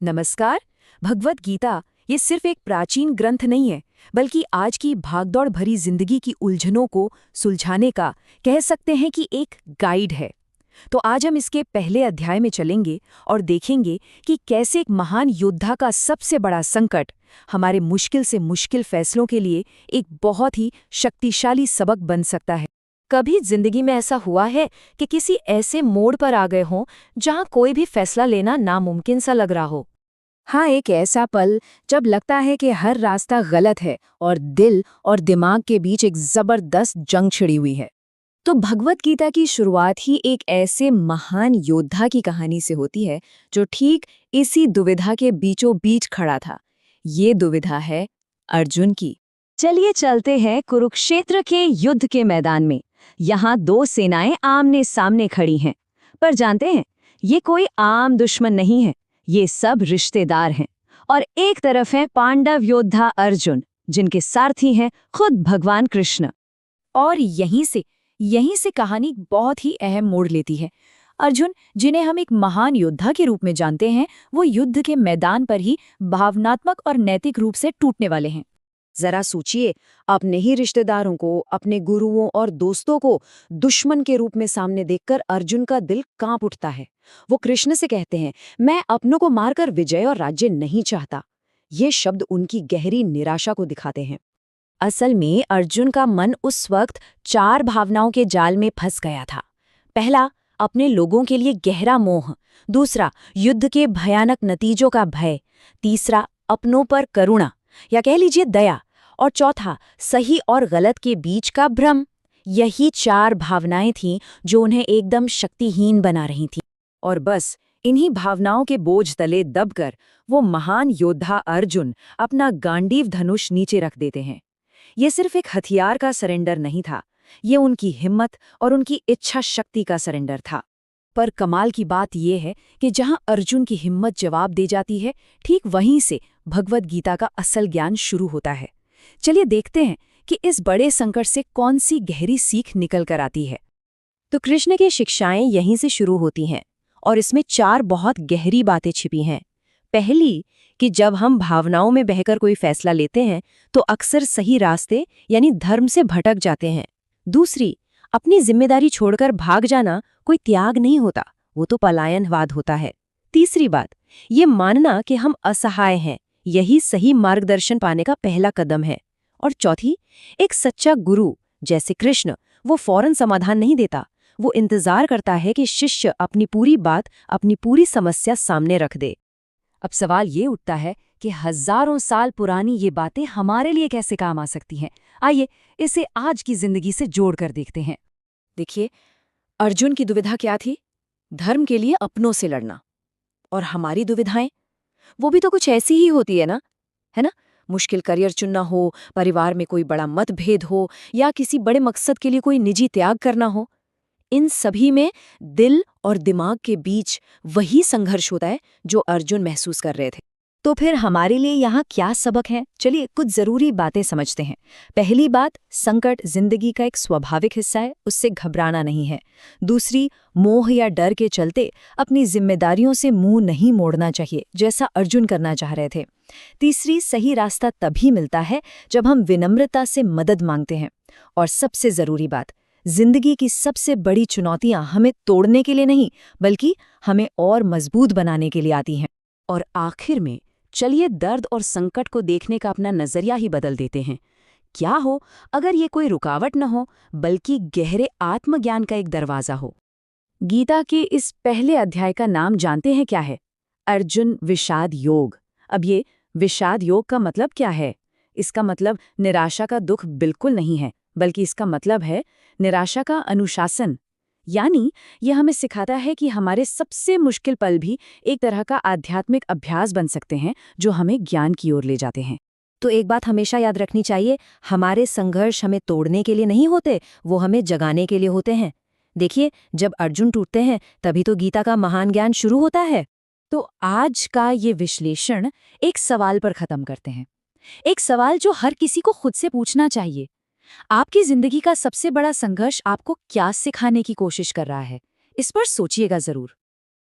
नमस्कार। भगवत गीता ये सिर्फ एक प्राचीन ग्रंथ नहीं है, बल्कि आज की भागदौड़ भरी जिंदगी की उलझनों को सुलझाने का कह सकते हैं कि एक गाइड है। तो आज हम इसके पहले अध्याय में चलेंगे और देखेंगे कि कैसे एक महान योद्धा का सबसे बड़ा संकट हमारे मुश्किल से मुश्किल फैसलों के लिए एक बहुत ही शक्तिशाली सबक बन सकता है। कभी जिंदगी में ऐसा हुआ है कि किसी ऐसे मोड़ पर आ गए हों जहां कोई भी फैसला लेना नामुमकिन सा लग रहा हो? हाँ, एक ऐसा पल जब लगता है कि हर रास्ता गलत है और दिल और दिमाग के बीच एक जबरदस्त जंग छिड़ी हुई है। तो भगवत गीता की शुरुआत ही एक ऐसे महान योद्धा की कहानी से होती है जो ठीक इसी दुविधा के बीचों बीच खड़ा था। ये दुविधा है अर्जुन की। चलिए चलते हैं कुरुक्षेत्र के युद्ध के मैदान में। यहाँ दो सेनाएं आमने सामने खड़ी हैं, पर जानते हैं ये कोई आम दुश्मन नहीं है, ये सब रिश्तेदार हैं। और एक तरफ है पांडव योद्धा अर्जुन, जिनके सारथी हैं खुद भगवान कृष्ण। और यहीं से कहानी बहुत ही अहम मोड़ लेती है। अर्जुन, जिन्हें हम एक महान योद्धा के रूप में जानते हैं, वो युद्ध के मैदान पर ही भावनात्मक और नैतिक रूप से टूटने वाले हैं। जरा सोचिए, अपने ही रिश्तेदारों को, अपने गुरुओं और दोस्तों को दुश्मन के रूप में सामने देखकर अर्जुन का दिल कांप उठता है। वो कृष्ण से कहते हैं, मैं अपनों को मारकर विजय और राज्य नहीं चाहता। ये शब्द उनकी गहरी निराशा को दिखाते हैं। असल में अर्जुन का मन उस वक्त चार भावनाओं के जाल में फंस गया था। पहला, अपने लोगों के लिए गहरा मोह। दूसरा, युद्ध के भयानक नतीजों का भय। तीसरा, अपनों पर करुणा या कह लीजिए दया। और चौथा, सही और गलत के बीच का भ्रम। यही चार भावनाएं थीं जो उन्हें एकदम शक्तिहीन बना रही थीं। और बस इन्हीं भावनाओं के बोझ तले दबकर वो महान योद्धा अर्जुन अपना गांडीव धनुष नीचे रख देते हैं। ये सिर्फ एक हथियार का सरेंडर नहीं था, ये उनकी हिम्मत और उनकी इच्छा शक्ति का सरेंडर था। पर कमाल की बात यह है कि जहां अर्जुन की हिम्मत जवाब दे जाती है, ठीक वहीं से भगवत गीता का असल ज्ञान शुरू होता है। चलिए देखते हैं कि इस बड़े संकट से कौन सी गहरी सीख निकल कर आती है। तो कृष्ण की शिक्षाएं यहीं से शुरू होती हैं और इसमें चार बहुत गहरी बातें छिपी हैं। पहली, कि जब हम भावनाओं में बहकर कोई फैसला लेते हैं तो अक्सर सही रास्ते यानी धर्म से भटक जाते हैं। दूसरी, अपनी जिम्मेदारी छोड़कर भाग जाना कोई त्याग नहीं होता, वो तो पलायनवाद होता है। तीसरी बात, ये मानना कि हम असहाय हैं, यही सही मार्गदर्शन पाने का पहला कदम है। और चौथी, एक सच्चा गुरु जैसे कृष्ण, वो फौरन समाधान नहीं देता, वो इंतजार करता है कि शिष्य अपनी पूरी बात, अपनी पूरी समस्या सामने रख दे। अब सवाल ये उठता है कि हजारों साल पुरानी ये बातें हमारे लिए कैसे काम आ सकती हैं। आइए इसे आज की जिंदगी से जोड़कर देखते हैं। देखिए, अर्जुन की दुविधा क्या थी? धर्म के लिए अपनों से लड़ना। और हमारी दुविधाएं, वो भी तो कुछ ऐसी ही होती है ना? मुश्किल करियर चुनना हो, परिवार में कोई बड़ा मतभेद हो, या किसी बड़े मकसद के लिए कोई निजी त्याग करना हो। इन सभी में दिल और दिमाग के बीच वही संघर्ष होता है जो अर्जुन महसूस कर रहे थे। तो फिर हमारे लिए यहाँ क्या सबक है? चलिए कुछ जरूरी बातें समझते हैं। पहली बात, संकट जिंदगी का एक स्वाभाविक हिस्सा है, उससे घबराना नहीं है। दूसरी, मोह या डर के चलते अपनी जिम्मेदारियों से मुंह नहीं मोड़ना चाहिए, जैसा अर्जुन करना चाह रहे थे। तीसरी, सही रास्ता तभी मिलता है जब हम विनम्रता से मदद मांगते हैं। और सबसे जरूरी बात, जिंदगी की सबसे बड़ी चुनौतियां हमें तोड़ने के लिए नहीं, बल्कि हमें और मजबूत बनाने के लिए आती हैं। और आखिर में चलिए दर्द और संकट को देखने का अपना नजरिया ही बदल देते हैं। क्या हो अगर ये कोई रुकावट न हो, बल्कि गहरे आत्मज्ञान का एक दरवाजा हो। गीता के इस पहले अध्याय का नाम जानते हैं क्या है? अर्जुन विषाद योग। अब ये विषाद योग का मतलब क्या है? इसका मतलब निराशा का दुख बिल्कुल नहीं है, बल्कि इसका मतलब है निराशा का अनुशासन। यानी यह हमें सिखाता है कि हमारे सबसे मुश्किल पल भी एक तरह का आध्यात्मिक अभ्यास बन सकते हैं, जो हमें ज्ञान की ओर ले जाते हैं। तो एक बात हमेशा याद रखनी चाहिए, हमारे संघर्ष हमें तोड़ने के लिए नहीं होते, वो हमें जगाने के लिए होते हैं। देखिए, जब अर्जुन टूटते हैं तभी तो गीता का महान ज्ञान शुरू होता है। तो आज का ये विश्लेषण एक सवाल पर खत्म करते हैं। एक सवाल जो हर किसी को खुद से पूछना चाहिए। आपकी जिंदगी का सबसे बड़ा संघर्ष आपको क्या सिखाने की कोशिश कर रहा है? इस पर सोचिएगा जरूर।